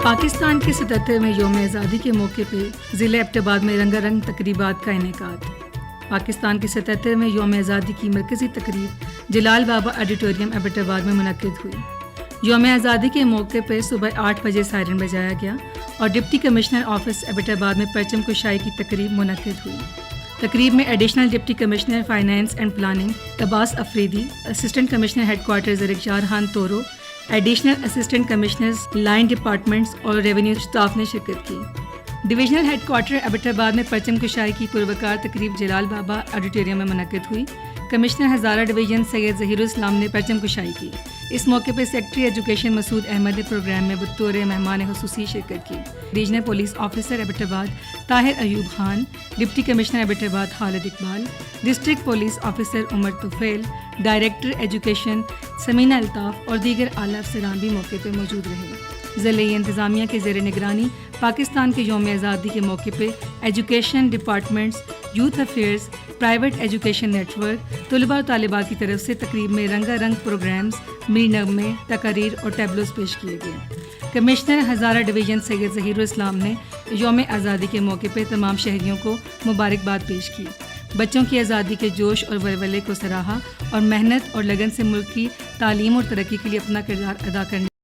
پاکستان کے 77ویں یوم آزادی کے موقع پہ ضلع ایبٹ آباد میں رنگا رنگ تقریبات کا انعقاد۔ پاکستان کے 77ویں یوم آزادی کی مرکزی تقریب جلال بابا آڈیٹوریم ایبٹ آباد میں منعقد ہوئی۔ یوم آزادی کے موقع پہ صبح 8 بجے سائرن بجایا گیا اور ڈپٹی کمشنر آفس ایبٹ آباد میں پرچم کشائی کی تقریب منعقد ہوئی۔ تقریب میں additional deputy commissioner finance and planning Abbas Afridi, assistant commissioner headquarter Zarkashar Khan Toru, additional assistant commissioners line departments اور ریونیو اسٹاف نے شرکت کی۔ ڈویژنل ہیڈ کوارٹر ایبٹ آباد میں پرچم کشائی کی پروقار تقریب جلال بابا آڈیٹوریم میں منعقد ہوئی۔ کمشنر ہزارہ ڈویژن سید ظہیر الاسلام نے پرچم کشائی کی۔ اس موقع پہ سیکرٹری ایجوکیشن مسعود احمد نے پروگرام میں بطور مہمان خصوصی شرکت کی۔ Regional police officer Abbottabad Tahir Ayub Khan, deputy commissioner Abbottabad Khalid Iqbal, district police officer Umar Tufail, director education Samina Altaf اور دیگر اعلیٰ افسران بھی موقع پہ موجود رہے۔ ضلعی انتظامیہ کے زیر نگرانی پاکستان کے یوم آزادی کے موقع پہ education departments, youth affairs, private education network, طلباء و طالبات کی طرف سے تقریب میں رنگا رنگ پروگرامز، میری نغمے، تقاریر اور ٹیبلوز پیش کیے گئے۔ کمشنر ہزارہ ڈویژن سید ظہیر الاسلام نے یوم آزادی کے موقع پہ تمام شہریوں کو مبارکباد پیش کی۔ بچوں کی آزادی کے جوش اور ولولے کو سراہا اور محنت اور لگن سے ملک کی تعلیم اور ترقی کے لیے اپنا کردار ادا کرنے